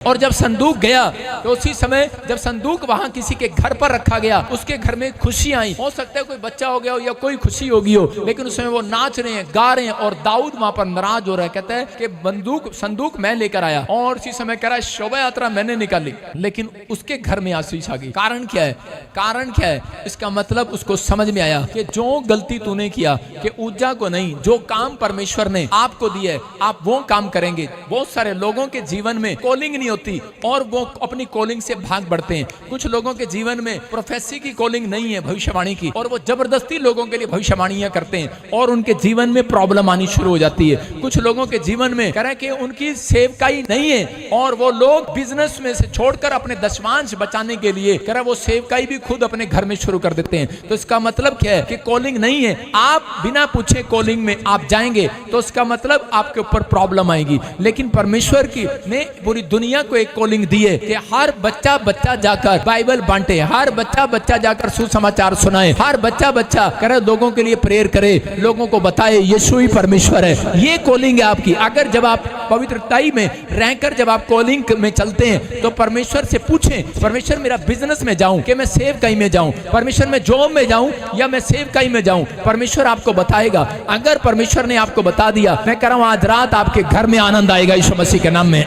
और जब संदूक गया तो उसी समय जब संदूक वहां किसी के घर पर रखा गया, उसके घर में खुशी आई। हो सकता है कोई बच्चा हो गया हो या कोई खुशी होगी हो, लेकिन उस समय वो नाच रहे हैं, गा रहे हैं, और दाऊद वहां पर नाराज हो रहा है। कहता है कि संदूक मैं लेकर आया, और उसी समय कह रहा है शोभा यात्रा मैंने निकाली, लेकिन उसके घर में आशीष आ गई। कारण क्या है? कारण क्या है? इसका मतलब उसको समझ में आया कि जो गलती तूने किया, कि उज्जा को नहीं, जो काम परमेश्वर ने आपको दिया है आप वो काम करेंगे। बहुत सारे लोगों के जीवन में कॉलिंग नहीं होती और वो अपनी कॉलिंग से भाग बढ़ते हैं। कुछ लोगों के जीवन में प्रोफेसी की कॉलिंग नहीं है, भविष्यवाणी की, और वो जबरदस्ती लोगों के लिए भविष्यवाणियां करते हैं और उनके जीवन में प्रॉब्लम आनी शुरू हो जाती है। कुछ लोगों के जीवन में कह रहे कि उनकी सेवकाई नहीं है और वो लोग बिजनेस में से छोड़कर अपने दशमांश बचाने के लिए कह रहे वो सेवकाई भी खुद अपने घर में शुरू कर देते हैं। तो इसका मतलब क्या है? कि कॉलिंग नहीं है। आप बिना पूछे कॉलिंग में आप जाएंगे तो इसका मतलब आपके ऊपर प्रॉब्लम आएगी। लेकिन परमेश्वर की ने पूरी दुनिया को एक कॉलिंग दी है कि हर बच्चा जाकर बाइबल बांटे, हर बच्चा जाकर सुसमाचार सुनाए, हर बच्चा करे लोगों के लिए प्रेयर करे, लोगों को बताए यीशु ही परमेश्वर है। ये कॉलिंग है आपकी। अगर जब आप पवित्रताई में रहकर जब आप कॉलिंग में चलते हैं तो परमेश्वर से पूछें, परमेश्वर मेरा बिजनेस में जाऊं कि मैं सेवकाई में जाऊं, परमेश्वर मैं जॉब में जाऊं या मैं सेवकाई में जाऊं, परमेश्वर आपको बताएगा। अगर परमेश्वर ने आपको बता दिया, मैं कह रहा हूं आज रात आपके घर में आनंद आएगा यीशु मसीह के नाम में।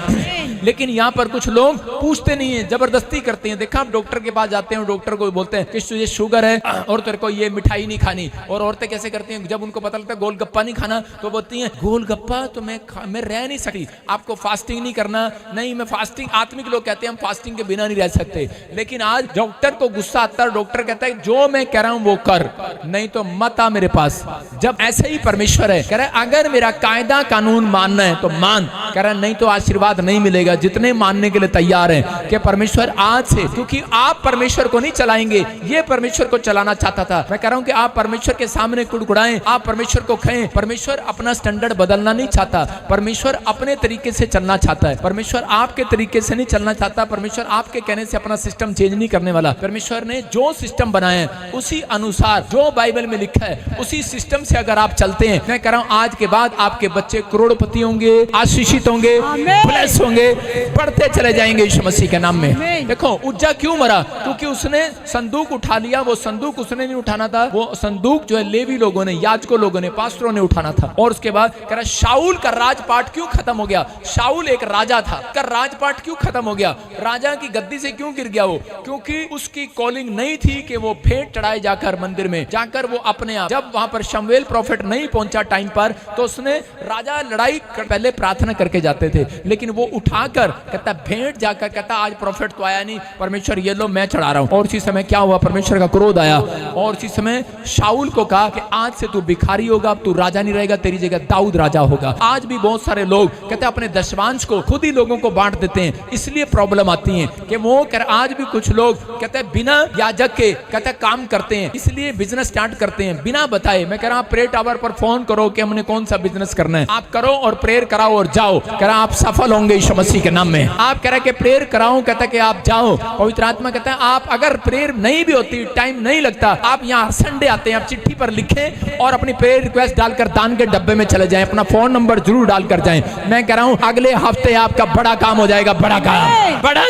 लेकिन यहाँ पर कुछ लोग पूछते नहीं है, जबरदस्ती करते हैं। देखा आप डॉक्टर के पास जाते हैं, डॉक्टर को बोलते हैं कि तुझे शुगर है और तेरे को ये मिठाई नहीं खानी। और औरतें कैसे करती हैं, जब उनको पता लगता है गोलगप्पा नहीं खाना तो बोलती हैं गोलगप्पा तो मैं रह नहीं सकती, आपको फास्टिंग नहीं करना। नहीं, मैं फास्टिंग, आत्मिक लोग कहते हैं हम फास्टिंग के बिना नहीं रह सकते। लेकिन आज डॉक्टर को गुस्सा आता है, डॉक्टर कहता है जो मैं कह रहा हूं वो कर, नहीं तो मत आ मेरे पास। जब ऐसे ही परमेश्वर है, कह रहा है अगर मेरा कायदा कानून मानना है तो मान, कह रहा है नहीं तो आशीर्वाद नहीं मिलेगा। जितने मानने के लिए तैयार हैं कि परमेश्वर आज से, क्योंकि आप परमेश्वर को नहीं चलाएंगे, ये परमेश्वर को चलाना चाहता था। मैं कह रहा हूं कि आप परमेश्वर के सामने कुड़कुड़ाएं, आप परमेश्वर को कहें। परमेश्वर अपना स्टैंडर्ड बदलना नहीं चाहता, परमेश्वर अपने तरीके से चलना चाहता है। परमेश्वर आपके तरीके से नहीं चलना चाहता, परमेश्वर आपके कहने से अपना सिस्टम चेंज नहीं करने वाला। परमेश्वर ने जो सिस्टम बनाया है उसी अनुसार जो बाइबल में लिखा है उसी सिस्टम से अगर आप चलते हैं, मैं कह रहा हूं आज के बाद आपके बच्चे करोड़पति होंगे, आशीषित होंगे, ब्लेस होंगे, बढ़ते चले जाएंगे यीशु मसीह के नाम में। देखो उज्जा क्यों मरा? क्योंकि उसने संदूक उठा लिया। वो संदूक उसने नहीं उठाना था, वो संदूक जो है लेवी लोगों ने, याजकों लोगों ने, पास्टरों ने उठाना था। और उसके बाद कह रहा शाऊल का राजपाट क्यों खत्म हो गया? शाऊल एक राजा था, का राजपाट क्यों खत्म हो गया? राजा की गद्दी से क्यों गिर गया वो? क्योंकि उसकी कॉलिंग नहीं थी कि वो भेंट चढ़ाए जाकर मंदिर में जाकर वो अपने आप। जब वहां पर शमूएल प्रॉफिट नहीं पहुंचा टाइम पर तो उसने, राजा लड़ाई पहले प्रार्थना करके जाते थे, लेकिन वो उठाकर कहता भेंट जाकर कहता आज प्रॉफिट तो आया नहीं, परमेश्वर ये लो मैं चढ़ा रहा हूं। और उसी समय क्या हुआ? परमेश्वर का क्रोध आया और उसी समय शाऊल को कहा कि आज से तू भिखारी होगा, अब तू राजा नहीं रहेगा, तेरी जगह दाऊद राजा होगा। आज भी बहुत सारे लोग कहते अपने दशमांश को खुद ही लोगों को बांट देते हैं, इसलिए प्रॉब्लम आती है कि वो आज भी कुछ लोग कहते बिना याजक के कहते काम करते हैं, इसलिए बिजनेस स्टार्ट करते हैं बिना बताए। मैं कह रहा हूं प्रेयर टावर पर फोन करो कि हमने कौन सा बिजनेस करना है, आप करो और प्रेयर कराओ और जाओ। कह रहा आप सफल होंगे यीशु मसीह के नाम में। आप कह रहे कि प्रेयर कराओ, कहता कि आप जाओ। पवित्र आत्मा कहता है आप अगर प्रेयर नहीं भी होती, टाइम नहीं लगता, आप यहाँ संडे आते हैं, आप चिट्ठी पर लिखें और अपनी प्रेयर रिक्वेस्ट डालकर दान के डब्बे में चले जाएं, अपना फोन नंबर जरूर डालकर जाएं। मैं कह रहा हूँ अगले हफ्ते आपका बड़ा काम हो जाएगा, बड़ा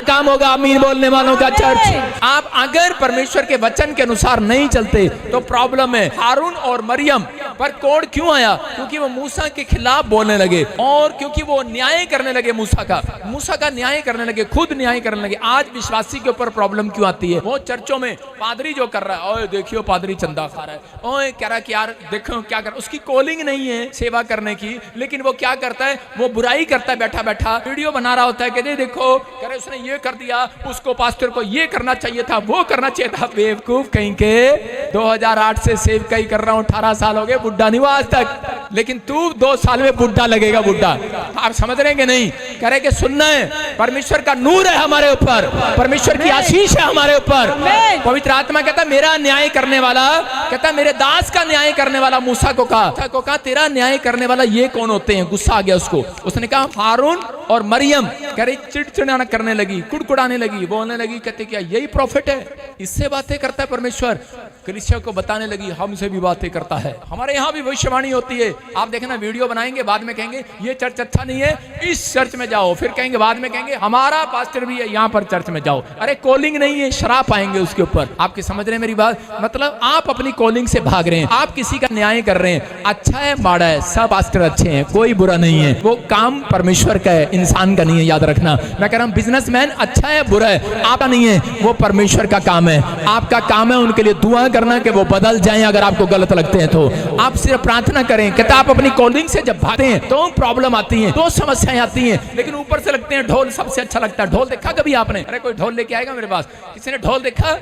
काम होगा। आमीन बोलने वालों का चर्च। आप अगर परमेश्वर के वचन के अनुसार नहीं चलते तो प्रॉब्लम है। हारून और मरियम पर कोड क्यों आया? क्योंकि वो मूसा के खिलाफ बोलने लगे और क्योंकि वो न्याय करने लगे, मूसा का न्याय करने लगे, खुद न्याय करने लगे। आज विश्वासी के ऊपर प्रॉब्लम क्यों आती है? वो चर्चों में पादरी जो कर रहा है, ओए देखियो पादरी चंदा खा रहा है, ओए कह रहा है कि यार देखो क्या कर, उसकी कॉलिंग नहीं है सेवा करने की, लेकिन वो क्या करता है? वो बुराई करता है, बैठा बैठा वीडियो बना रहा होता है कि देखो कह रहे उसने ये कर दिया, उसको पास्टर को ये करना चाहिए था, वो करना चाहिए था। बेवकूफ कहीं के, 2008 से सेवकाई कर रहा हूँ, 18 साल हो गए, बुढ़ा नहीं हुआ आज तक, लेकिन तू 2 साल में बुढ़ा लगेगा, बुढ़ा। आप समझ रहे कि नहीं? कह रहे कि सुनना है, परमेश्वर का नूर है हमारे ऊपर, परमेश्वर की आशीष है हमारे ऊपर। पवित्र आत्मा कहता मेरा न्याय करने वाला, कहता मेरे दास का न्याय करने वाला। मूसा को कहा तेरा न्याय करने वाला ये कौन होते हैं? गुस्सा आ गया उसको। उसने कहा हारून और मरियम। कह रही चिड़चिड़ाना करने लगी, कुड़कुड़ाने लगी, बोलने लगी, कहते क्या यही प्रॉफिट है? इससे बातें करता है परमेश्वर? कलीसिया को बताने लगी हमसे भी बातें करता है। हमारे यहाँ भी भविष्यवाणी होती है, आप देखें ना, वीडियो बनाएंगे, बाद में कहेंगे ये चर्च अच्छा नहीं है, इस चर्च में जाओ, फिर कहेंगे बाद में कहेंगे हमारा पास्टर भी है, यहाँ पर चर्च में जाओ। अरे कॉलिंग नहीं है, शराब पाएंगे उसके ऊपर। आपकी समझ रहे हैं मेरी बात? मतलब आप अपनी कॉलिंग से भाग रहे हैं, आप किसी का न्याय कर रहे हैं। अच्छा है माड़ा है, सब पास्टर अच्छे हैं, कोई बुरा नहीं है, वो काम परमेश्वर का है, इंसान का नहीं है, याद रखना। मैं कह रहा हूँ बिजनेसमैन अच्छा है बुरा है आपका नहीं है, वो परमेश्वर का काम है। आपका काम है उनके लिए दुआ करना कि वो बदल जाएं, अगर आपको गलत लगते हैं तो आप सिर्फ प्रार्थना करें। कहता आप अपनी कॉलिंग से जब भागते हैं तो प्रॉब्लम आती है, तो समस्याएं आती हैं, लेकिन ऊपर से लगते हैं ढोल सबसे अच्छा लगता है। ढोल देखा कभी आपने? अरे कोई ढोल लेके आएगा मेरे पास? किसी ने ढोल देखा?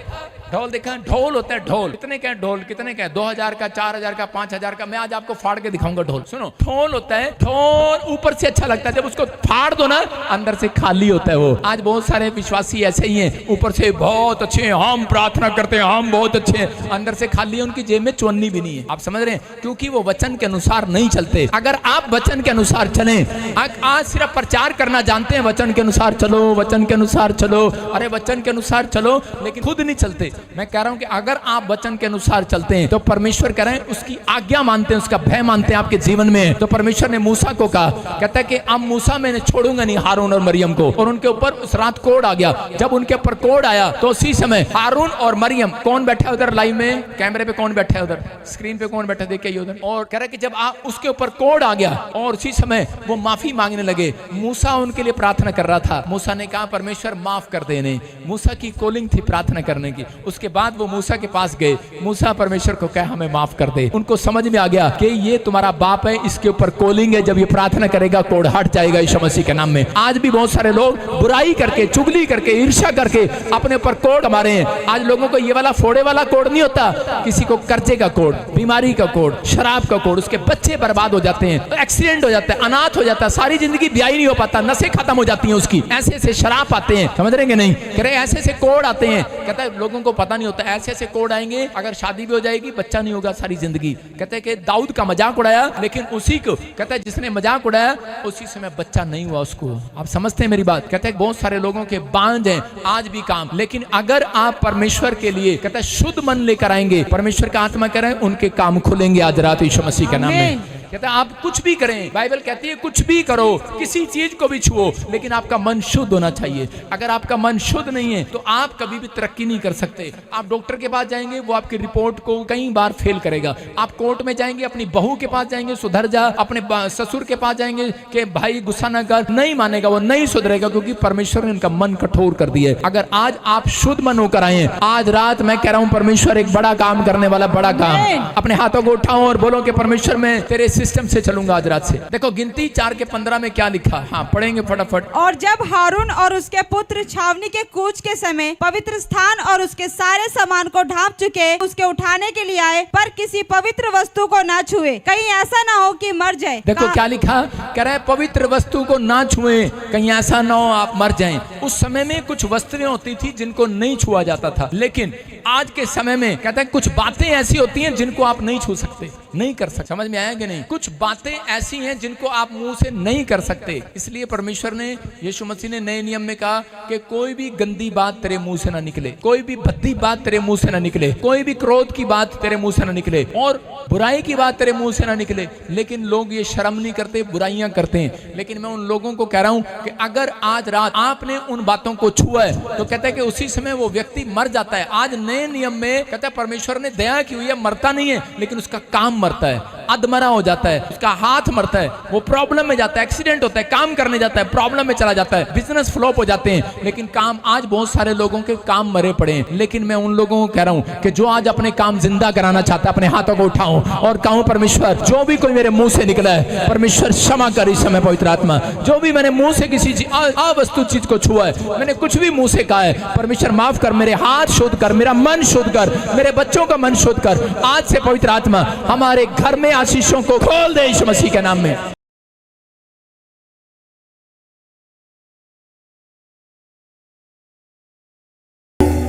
ढोल देखा? ढोल होता है ढोल। कितने का ढोल? कितने का? 2000 का, 4000 का, 5000 का। मैं आज आपको फाड़ के दिखाऊंगा ढोल। सुनो, ढोल होता है, ढोल ऊपर से अच्छा लगता है, जब उसको फाड़ दो ना अंदर से खाली होता है वो। आज बहुत सारे विश्वासी ऐसे ही हैं, ऊपर से बहुत अच्छे हैं, हम प्रार्थना करते हैं, हम बहुत अच्छे हैं, अंदर से खाली है, उनकी जेब में चुन्नी भी नहीं है। आप समझ रहे हैं? क्योंकि वो वचन के अनुसार नहीं चलते। अगर आप वचन के अनुसार चलें, आज सिर्फ प्रचार करना जानते हैं, वचन के अनुसार चलो, वचन के अनुसार चलो, अरे वचन के अनुसार चलो, लेकिन खुद नहीं चलते। मैं कह रहा हूं कि अगर आप वचन के अनुसार चलते हैं तो परमेश्वर कह रहे हैं उसकी आज्ञा मानते हैं, उसका भय मानते हैं आपके जीवन में, तो परमेश्वर ने मूसा को कहा, कहता है कि अब मूसा मैंने छोड़ूंगा नहीं हारून और मरियम को। और उनके ऊपर उस रात कोड आ गया। जब उनके ऊपर कोड आया तो उसी समय हारून और मरियम, कौन बैठा है उधर लाइव में, कैमरे पे कौन बैठा है उधर, स्क्रीन पे कौन बैठा देखिए उधर, और कह रहा है कि जब उसके ऊपर कोड आ गया और उसी समय वो माफी मांगने लगे। मूसा उनके लिए प्रार्थना कर रहा था। मूसा ने कहा परमेश्वर माफ कर देने। मूसा की कॉलिंग थी प्रार्थना करने की। उसके बाद वो मूसा के पास गए। मूसा परमेश्वर को कहा हमें माफ कर दे। उनको समझ में आ गया कि ये तुम्हारा बाप है, इसके ऊपर कॉलिंग है, जब ये प्रार्थना करेगा कोड हट जाएगा यीशु मसीह के नाम में। आज भी बहुत सारे लोग बुराई करके, चुगली करके, ईर्ष्या करके अपने ऊपर कोड मारे हैं। आज लोगों को ये वाला फोड़े वाला कोड नहीं होता, किसी को कर्जे का कोड, बीमारी का कोड, शराब का कोड, उसके बच्चे बर्बाद हो जाते हैं, एक्सीडेंट हो जाता है, अनाथ हो जाता है, सारी जिंदगी ब्याह नहीं हो पाता, नशे खत्म हो जाती हैं उसकी, ऐसे ऐसे शराब आते हैं। समझ रहे नहीं? कह रहे ऐसे ऐसे कोड आते हैं। कहता है लोगों को पता नहीं होता, ऐसे ऐसे कोड आएंगे, अगर शादी भी हो जाएगी बच्चा नहीं होगा सारी जिंदगी। कहते हैं कि दाऊद का मजाक उड़ाया, लेकिन उसी को कहता है जिसने मजाक उड़ाया उसी समय बच्चा नहीं हुआ उसको। आप समझते हैं मेरी बात? कहते हैं बहुत सारे लोगों के बांझ हैं आज भी काम, लेकिन अगर आप परमेश्वर के लिए कहता है शुद्ध मन लेकर आएंगे, परमेश्वर का आत्मा कह रहे हैं उनके काम खुलेंगे आज रात यीशु मसीह के नाम में। कहता है आप कुछ भी करें, बाइबल कहती है कुछ भी करो, किसी चीज को भी छुओ, लेकिन आपका मन शुद्ध होना चाहिए। अगर आपका मन शुद्ध नहीं है तो आप कभी भी तरक्की नहीं कर सकते। आप डॉक्टर के पास जाएंगे, वो आपकी रिपोर्ट को कई बार फेल करेगा। आप कोर्ट में जाएंगे, अपनी बहू के पास जाएंगे, सुधर जा, अपने ससुर के पास जाएंगे कि भाई गुस्सा न कर, नहीं मानेगा, वो नहीं सुधरेगा, क्योंकि परमेश्वर ने उनका मन कठोर कर दिया है। अगर आज आप शुद्ध मन होकर आए, आज रात मैं कह रहा हूं परमेश्वर एक बड़ा काम करने वाला, बड़ा काम। अपने हाथों को उठाओ और बोलो कि परमेश्वर मैं तेरे सिस्टम से चलूंगा आज रात से। देखो गिनती 4 के 15 में क्या लिखा, हाँ पढ़ेंगे फटाफट। और जब हारून और उसके पुत्र छावनी के कूच के समय पवित्र स्थान और उसके सारे सामान को ढांप चुके उसके उठाने के लिए आए, पर किसी पवित्र वस्तु को ना छुए, कहीं ऐसा ना हो कि मर जाए। देखो क्या लिखा, कह रहा है पवित्र वस्तु को ना छुए, कहीं ऐसा ना हो आप मर जाएं। उस समय में कुछ वस्तुएं होती थी जिनको नहीं छुआ जाता था, लेकिन आज के समय में कहते हैं कुछ बातें ऐसी होती हैं जिनको आप नहीं छू सकते, नहीं कर सकते। समझ में आया कि नहीं? कुछ बातें ऐसी हैं जिनको आप मुंह से नहीं कर सकते। इसलिए परमेश्वर ने, यीशु मसीह ने नए नियम में कहा कि कोई भी गंदी बात तेरे मुंह से ना निकले, कोई भी भद्दी बात तेरे मुंह से ना निकले, कोई भी क्रोध की बात तेरे मुंह से ना निकले और बुराई की बात तेरे मुंह से ना निकले। लेकिन लोग ये शर्म नहीं करते, बुराइयां करते हैं। लेकिन मैं उन लोगों को कह रहा हूं कि अगर आज रात आपने उन बातों को छुआ है तो कहता है कि उसी समय वो व्यक्ति मर जाता है। आज नए नियम में कहता है परमेश्वर ने दया की हुई है, मरता नहीं है, लेकिन उसका काम मरता है, अधमरा हो जाता है, उसका हाथ मरता है, वो प्रॉब्लम में जाता है, एक्सीडेंट होता है, काम करने जाता है, प्रॉब्लम में चला जाता है, बिजनेस फ्लॉप हो जाते हैं। लेकिन काम, आज बहुत सारे लोगों के काम मरे पड़े हैं। लेकिन मैं उन लोगों को कह रहा हूं कि जो आज अपने काम जिंदा कराना चाहता है, अपने हाथों को उठाऊं और कहूं परमेश्वर जो भी कोई मेरे मुंह से निकला है परमेश्वर क्षमा कर इस समय पवित्र आत्मा। जो भी मैंने मुंह से किसी अवस्तु चीज को छुआ है, मैंने कुछ भी मुंह से कहा है, परमेश्वर माफ कर, मेरे हाथ शुद्ध कर, मेरा मन शुद्ध कर, मेरे बच्चों का मन शुद्ध कर। आज से पवित्र आत्मा हमारे घर में आशीषों को खोल दे यीशु मसीह के नाम में।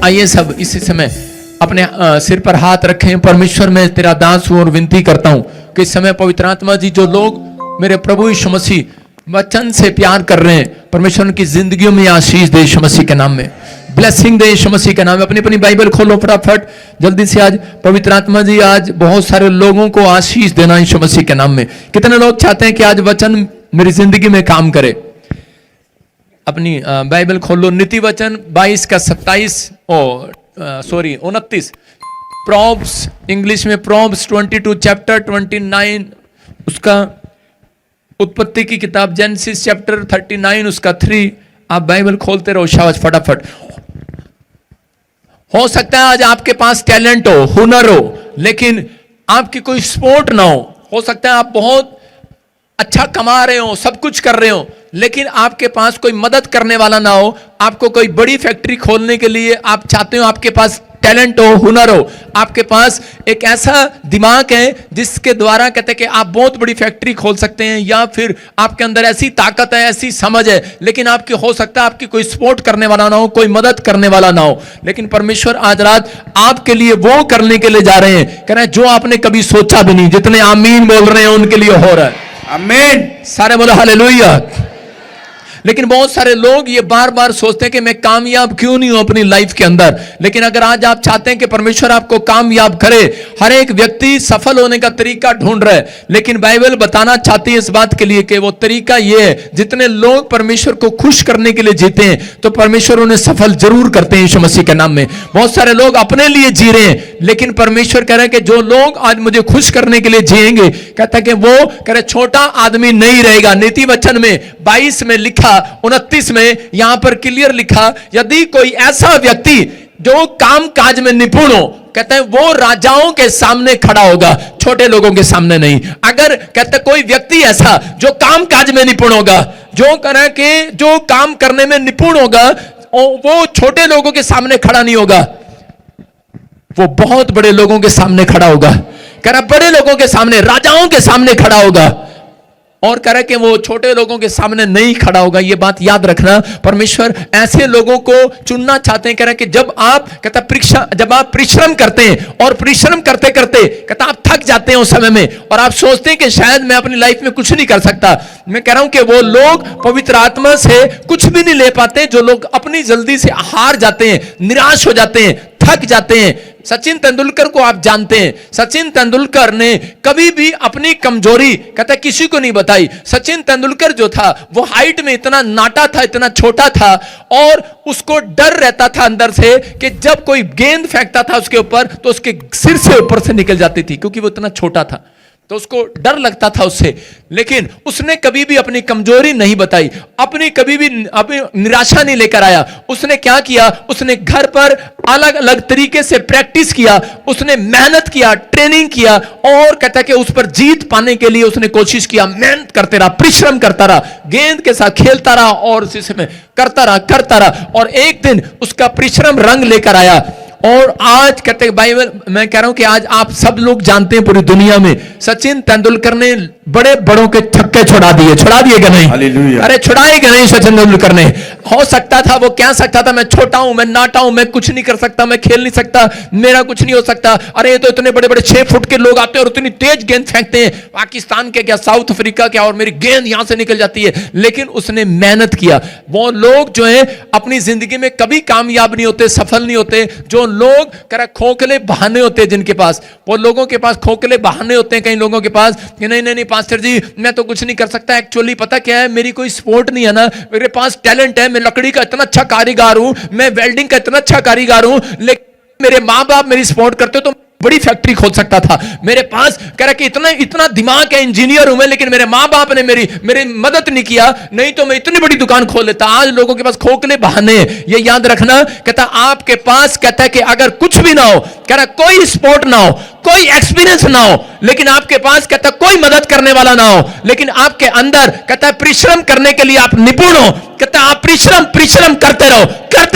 आइए सब इसी समय अपने सिर पर हाथ रखें। परमेश्वर मैं तेरा दास हूं और विनती करता हूं कि इस समय पवित्र आत्मा जी, जो लोग मेरे प्रभु यीशु मसीह वचन से प्यार कर रहे हैं, परमेश्वर उनकी जिंदगियों में आशीष दे यीशु मसीह के नाम में। ब्लेसिंग दे यीशु मसीह के नाम में। अपनी अपनी बाइबल खोलो फटाफट जल्दी से। आज पवित्र आत्मा जी आज बहुत सारे लोगों को आशीष देना यीशु मसीह के नाम में। कितने लोग चाहते हैं कि आज वचन मेरी जिंदगी में काम करे? अपनी बाइबल खोलो, नीति वचन 22 का 27 29, प्रॉब्स इंग्लिश में प्रॉब्स 22 चैप्टर 29 उसका, उत्पत्ति की किताब जेनेसिस चैप्टर 39 उसका 3। आप बाइबल खोलते रहो शाबाश फटाफट। हो सकता है आज आपके पास टैलेंट हो, हुनर हो, लेकिन आपकी कोई स्पोर्ट ना हो सकता है आप बहुत अच्छा कमा रहे हो, सब कुछ कर रहे हो, लेकिन आपके पास कोई मदद करने वाला ना हो। आपको कोई बड़ी फैक्ट्री खोलने के लिए आप चाहते हो, आपके पास टैलेंट हो, हुनर हो, आपके पास एक ऐसा दिमाग है जिसके द्वारा कहते हैं कि आप बहुत बड़ी फैक्ट्री खोल सकते हैं, या फिर आपके अंदर ऐसी ताकत है, ऐसी समझ है, लेकिन आपकी हो सकता है आपकी कोई सपोर्ट करने वाला ना हो, कोई मदद करने वाला ना हो। लेकिन परमेश्वर आज रात आपके लिए वो करने के लिए जा रहे हैं, कह रहे हैं जो आपने कभी सोचा भी नहीं। जितने आमीन बोल रहे हैं उनके लिए हो रहा है। आमीन, सारे बोलो हालेलुया। लेकिन बहुत सारे लोग ये बार बार सोचते हैं कि मैं कामयाब क्यों नहीं हूं अपनी लाइफ के अंदर। लेकिन अगर आज आप चाहते हैं कि परमेश्वर आपको कामयाब करे, हर एक व्यक्ति सफल होने का तरीका ढूंढ रहा है, लेकिन बाइबल बताना चाहती है इस बात के लिए कि वो तरीका ये है, जितने लोग परमेश्वर को खुश करने के लिए जीते हैं तो परमेश्वर उन्हें सफल जरूर करते हैं यीशु मसीह के नाम में। बहुत सारे लोग अपने लिए जी रहे हैं, लेकिन परमेश्वर कह रहे हैं कि जो लोग आज मुझे खुश करने के लिए जिएंगे, कहता है कि वो कह रहे छोटा आदमी नहीं रहेगा। नीति वचन में 22 में लिखा, 29 में यहां पर क्लियर लिखा, यदि कोई ऐसा व्यक्ति जो काम काज में निपुण हो, कहते हैं वो राजाओं के सामने खड़ा होगा, छोटे लोगों के सामने नहीं। अगर कहते कोई व्यक्ति ऐसा जो काम काज में निपुण होगा, जो करे कि जो काम करने में निपुण होगा, वो छोटे लोगों के सामने खड़ा नहीं होगा, वो बहुत बड़े लोगों के सामने खड़ा होगा। कह रहा बड़े लोगों के सामने, राजाओं के सामने खड़ा होगा, और कह रहा कि वो छोटे लोगों के सामने नहीं खड़ा होगा। ये बात याद रखना, परमेश्वर ऐसे लोगों को चुनना चाहते हैं। कह रहा है कि जब आप परिश्रम करते हैं, और परिश्रम करते करते कहता आप थक जाते हैं उस समय में, और आप सोचते हैं कि शायद मैं अपनी लाइफ में कुछ नहीं कर सकता। मैं कह रहा हूं कि वो लोग पवित्र आत्मा से कुछ भी नहीं ले पाते, जो लोग अपनी जल्दी से हार जाते हैं, निराश हो जाते हैं, थक जाते हैं। सचिन तेंदुलकर को आप जानते हैं, सचिन तेंदुलकर ने कभी भी अपनी कमजोरी कहता किसी को नहीं बताई। सचिन तेंदुलकर जो था वो हाइट में इतना नाटा था, इतना छोटा था, और उसको डर रहता था अंदर से कि जब कोई गेंद फेंकता था उसके ऊपर तो उसके सिर से ऊपर से निकल जाती थी, क्योंकि वो इतना छोटा था, तो उसको डर लगता था उससे। लेकिन उसने कभी भी अपनी कमजोरी नहीं बताई, अपनी कभी भी अपनी निराशा नहीं लेकर आया। उसने क्या किया, उसने घर पर अलग अलग तरीके से प्रैक्टिस किया, उसने मेहनत किया, ट्रेनिंग किया, और कहता है कि उस पर जीत पाने के लिए उसने कोशिश किया, मेहनत करते रहा, परिश्रम करता रहा, गेंद के साथ खेलता रहा, और उसी समय करता रहा, और एक दिन उसका परिश्रम रंग लेकर आया। और आज कहते हैं बाइबल, मैं कह रहा हूं कि आज आप सब लोग जानते हैं पूरी दुनिया में, सचिन तेंदुलकर ने बड़े बड़ों के छक्के छुड़ा दिए कि नहीं? हालेलुया। अरे छुड़ाए कि नहीं सचिन तेंदुलकर ने? हो सकता था, वो कह सकता था मैं छोटा हूं, मैं नाटा हूं, मैं कुछ नहीं कर सकता, मैं खेल नहीं सकता, मेरा कुछ नहीं हो सकता। अरे ये तो इतने बड़े बड़े 6 फुट के लोग आते हैं और इतनी तेज गेंद फेंकते हैं, पाकिस्तान के क्या, साउथ अफ्रीका क्या, और मेरी गेंद यहां से निकल जाती है। लेकिन उसने मेहनत किया। वो लोग जो है अपनी जिंदगी में कभी कामयाब नहीं होते, सफल नहीं होते। जो लोग कह खोखले बहाने होते हैं जिनके पास, वो लोगों के पास खोखले बहाने होते हैं कई लोगों के पास कि नहीं पास्टर जी मैं तो कुछ नहीं कर सकता। एक्चुअली पता क्या है, मेरी कोई सपोर्ट नहीं है ना, मेरे पास टैलेंट है, मैं लकड़ी का इतना अच्छा कारीगर हूं, मैं वेल्डिंग का इतना अच्छा कारीगर हूं, लेकिन मेरे मां बाप मेरी सपोर्ट करते तो बड़ी फैक्ट्री खोल सकता था। मेरे पास कह रहा कि इतना दिमाग है, इंजीनियर हूं मैं, लेकिन मेरे मां बाप ने मेरी मदद नहीं किया, नहीं तो मैं इतनी बड़ी दुकान खोल लेता। आज लोगों के पास खोखले बहाने, ये याद रखना। कहता आपके पास, कहता है कि अगर कुछ भी ना हो, कह रहा कोई स्पोर्ट ना हो, कोई एक्सपीरियंस ना हो, लेकिन आपके पास कहता कोई मदद करने वाला ना हो, लेकिन आपके अंदर कहता है परिश्रम करने के लिए आप निपुण हो। कहता आप परिश्रम करते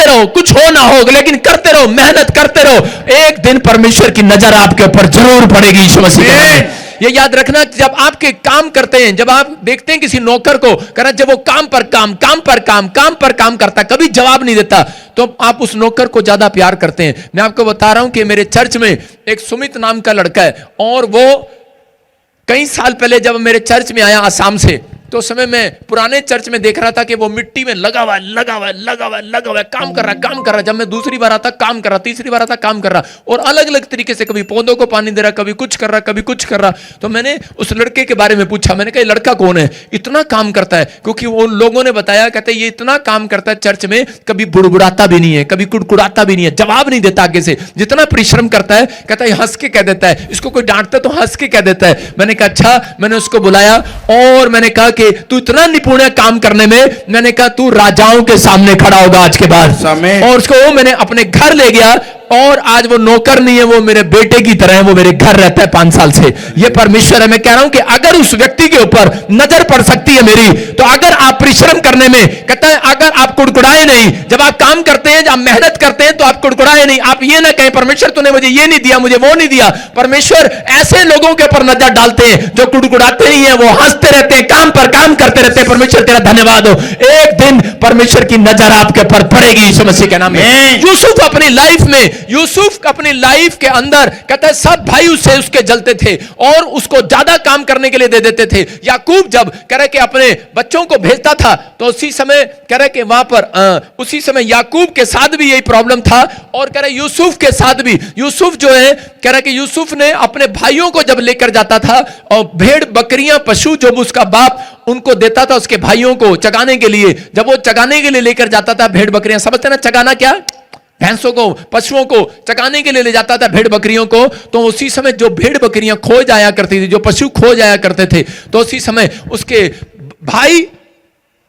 रहो, कुछ हो ना हो, लेकिन करते रहो, मेहनत करते रहो। एक दिन परमेश्वर की नजर आपके ऊपर जरूर पड़ेगी यीशु मसीह के नाम में। ये याद रखना, जब आपके काम करते हैं, जब आप देखते हैं किसी नौकर को, कहना जब वो काम पर काम करता, कभी जवाब नहीं देता, तो आप उस नौकर को ज्यादा प्यार करते हैं। मैं आपको बता रहा हूं कि मेरे चर्च में एक सुमित नाम का लड़का है, और वो कई साल पहले जब मेरे चर्च में आया आसाम से, तो उस समय मैं पुराने चर्च में देख रहा था कि वो मिट्टी में लगा हुआ है, काम कर रहा। जब मैं दूसरी बार आता काम कर रहा, तीसरी बार आता काम कर रहा, और अलग अलग तरीके से कभी पौधों को पानी दे रहा, कभी कुछ कर रहा। तो मैंने उस लड़के के बारे में पूछा, मैंने कहा ये लड़का कौन है, इतना काम करता है? क्योंकि वो लोगों ने बताया, कहते ये इतना काम करता है चर्च में, कभी बुड़बुड़ाता भी नहीं है, कभी कुड़कुड़ाता भी नहीं है, जवाब नहीं देता आगे से, जितना परिश्रम करता है कहता है हंस के कह देता है, इसको कोई डांटता तो हंस के कह देता है। मैंने कहा अच्छा। मैंने उसको बुलाया और मैंने कहा कि तू इतना निपुण है काम करने में, मैंने कहा तू राजाओं के सामने खड़ा होगा आज के बाद। और उसको मैंने अपने घर ले गया, और आज वो नौकर नहीं है, वो मेरे बेटे की तरह है, वो मेरे घर रहता है 5 साल से। ये परमेश्वर है। मैं कह रहा हूं कि अगर उस व्यक्ति के ऊपर नजर पड़ सकती है मेरी, तो अगर आप परिश्रम करने में, कहता है अगर आप कुड़कुड़ाए नहीं, जब आप काम करते हैं, जब आप मेहनत करते हैं, तो आप कुड़कुड़ाए नहीं। आप ये ना कहें परमेश्वर तूने मुझे ये नहीं दिया, मुझे वो नहीं दिया। परमेश्वर ऐसे लोगों के ऊपर नजर डालते हैं जो कुड़कुड़ाते नहीं है, वो हंसते रहते हैं, काम पर काम करते रहते हैं। परमेश्वर तेरा धन्यवाद हो। एक दिन परमेश्वर की नजर आपके ऊपर पड़ेगी यीशु मसीह के नाम में। यूसुफ अपनी लाइफ के अंदर कहता है सब भाई उससे उसके जलते थे और उसको ज्यादा काम करने के लिए दे देते थे। याकूब जब कह रहे कि अपने बच्चों को भेजता था, तो उसी समय कह रहे कि वहां पर उसी समय याकूब के साथ भी यही प्रॉब्लम था, और कह रहे यूसुफ के साथ भी। यूसुफ जो है कह रहे कि यूसुफ ने अपने भाइयों को जब लेकर जाता था, और भेड़ बकरियां पशु जो उसका बाप उनको देता था उसके भाइयों को चगाने के लिए, जब वो चगाने के लिए लेकर जाता था भेड़ बकरियां, समझते ना चगाना क्या, भैंसों को पशुओं को चगाने के लिए ले जाता था भेड़ बकरियों को, तो उसी समय जो भेड़ बकरियां खो जाया करती थी, जो पशु खो जाया करते थे, तो उसी समय उसके भाई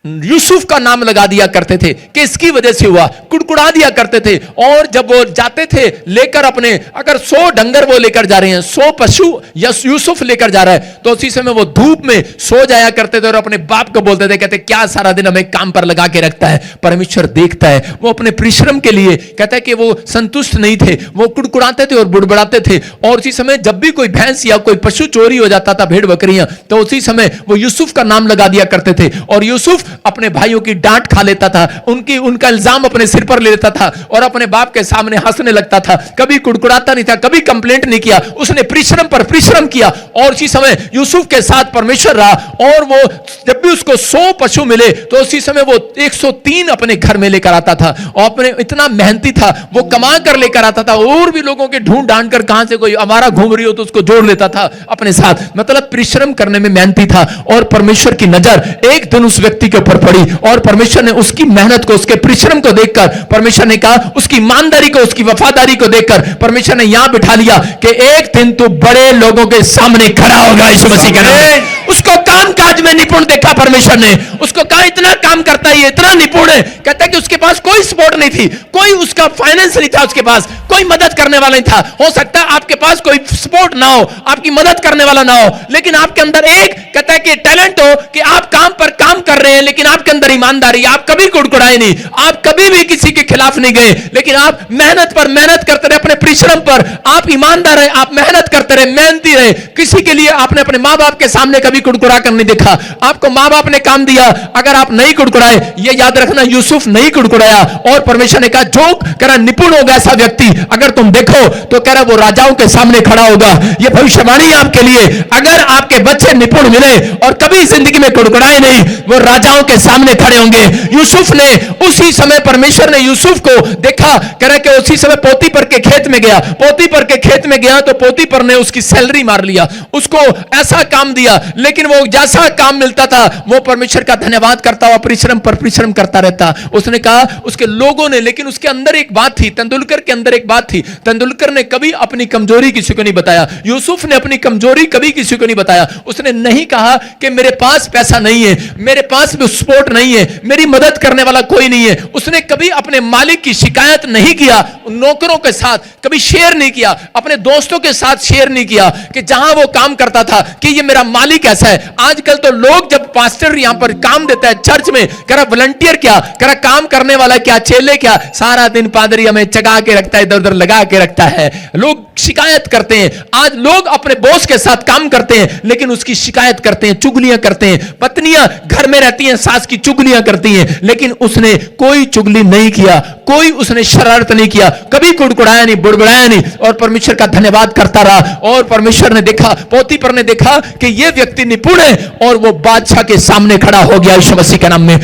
यूसुफ का नाम लगा दिया करते थे कि इसकी वजह से हुआ, कुड़कुड़ा दिया करते थे। और जब वो जाते थे लेकर अपने, अगर 100 डंगर वो लेकर जा रहे हैं, 100 पशु या यूसुफ लेकर जा रहा है, तो उसी समय वो धूप में सो जाया करते थे और अपने बाप को बोलते थे, कहते क्या सारा दिन हमें काम पर लगा के रखता है, परमेश्वर देखता है। वो अपने परिश्रम के लिए कहता है कि वो संतुष्ट नहीं थे, वो कुड़कुड़ाते थे और बुड़बुड़ाते थे। और उसी समय जब भी कोई भैंस या कोई पशु चोरी हो जाता था, भेड़ बकरियां, तो उसी समय वो यूसुफ का नाम लगा दिया करते थे, और यूसुफ अपने भाइयों की डांट खा लेता था, उनका इल्जाम अपने सिर पर ले लेता था और अपने बाप के सामने हंसने लगता था। कभी कुड़कुड़ाता नहीं था, कभी कंप्लेंट नहीं किया, उसने परिश्रम पर परिश्रम किया। और उसी समय यूसुफ के साथ परमेश्वर रहा, और वो जब भी उसको 100 पशु मिले, तो उसी समय वो 103 अपने घर में लेकर आता था, और अपने इतना मेहनती था, वो कमा कर लेकर आता था, और भी लोगों के ढूंढ ढांड कर कहां से कोई हमारा घूम रही हो तो उसको जोड़ लेता था अपने साथ। मतलब परिश्रम करने में मेहनती था, और परमेश्वर की नजर एक दिन उस व्यक्ति के ऊपर पड़ी, और परमेश्वर ने उसकी मेहनत को, उसके परिश्रम को देखकर परमेश्वर ने कहा, उसकी ईमानदारी को, उसकी वफादारी को देखकर परमेश्वर ने यहां बिठा लिया कि एक दिन तू बड़े लोगों के सामने खड़ा होगा यीशु मसीह के नाम में। उसको काम काज में निपुण देखा परमेश्वर ने, उसको कहा इतना काम करता है, ये इतना निपुण है। कहता है कि उसके पास कोई सपोर्ट नहीं थी, कोई उसका फाइनेंस नहीं था, उसके पास कोई मदद करने वाला नहीं था। हो सकता है आपके पास कोई सपोर्ट ना हो, आपकी मदद करने वाला ना हो, लेकिन आपके अंदर एक कहता है कि टैलेंट हो कि आप काम पर काम कर रहे हैं, लेकिन आपके अंदर ईमानदारी, आप कभी कुड़कुड़ाए नहीं, आप कभी भी किसी के खिलाफ नहीं गए, लेकिन आप मेहनत पर मेहनत करते रहे, अपने परिश्रम पर आप ईमानदार रहे, आप मेहनत करते रहे, मेहनती रहे। किसी के लिए आपने अपने माँ बाप के सामने कभी कुड़कुड़ा कर नहीं देखा। आपको माँ बाप ने काम दिया, अगर आप नहीं कुड़कुड़ाए, ये याद रखना यूसुफ नहीं कुड़कुड़ाया, और परमेश्वर ने कहा जो कह रहा निपुण होगा ऐसा व्यक्ति, अगर तुम देखो तो कह रहा वो राजाओं के सामने खड़ा होगा। ये भविष्यवाणी आपके लिए, अगर आपके बच्चे निपुण मिले और कभी जिंदगी में कुड़कुड़ाए नहीं, वो राजाओं के सामने खड़े होंगे। यूसुफ ने उसी समय, परमेश्वर ने यूसुफ को देखा, कह रहा कि उसी समय पोतीपर के खेत में गया, पोतीपर के खेत में गया तो पोतीपर ने उसकी सैलरी मार लिया, उसको ऐसा काम दिया, लेकिन वो जैसा काम मिलता था वो परमेश्वर का धन्यवाद करता हुआ परिश्रम पर परिश्रम करता रहता। उसने कहा उसके लोगों ने, लेकिन उसके अंदर एक बात थी, तेंदुलकर के अंदर एक बात थी, तेंदुलकर ने कभी अपनी कमजोरी किसी को नहीं बताया, यूसुफ ने अपनी कमजोरी कभी किसी को नहीं बताया। उसने नहीं कहा कि मेरे पास पैसा नहीं है, मेरे पास भी सपोर्ट नहीं है, मेरी मदद करने वाला कोई नहीं है। उसने कभी अपने मालिक की शिकायत नहीं किया, नौकरों के साथ कभी शेयर नहीं किया, अपने दोस्तों के साथ शेयर नहीं किया कि जहां वो काम करता था कि ये मेरा मालिक ऐसा है। आजकल तो लोग जब पास्टर यहां पर काम देता है चर्च में, कह रहा वॉलंटियर क्या, कह रहा काम करने वाला क्या, चेले क्या, सारा दिन पादरी हमें चगा के रखता है, इधर उधर लगा के रखता है। लोग शिकायत करते हैं, आज लोग अपने बॉस के साथ काम करते हैं लेकिन उसकी शिकायत करते हैं, चुगलियां करते हैं। पत्नियां घर में रहती हैं, सास की चुगलियां करती हैं, लेकिन उसने कोई चुगली नहीं किया, कोई उसने शरारत नहीं किया, कभी कुड़कुड़ाया नहीं, बुड़बुड़ाया नहीं, और परमेश्वर का धन्यवाद करता रहा। और परमेश्वर ने देखा, पोतीपर ने देखा कि यह व्यक्ति निपुण है और वो बादशाह के सामने खड़ा हो गया यीशु मसीह के नाम में।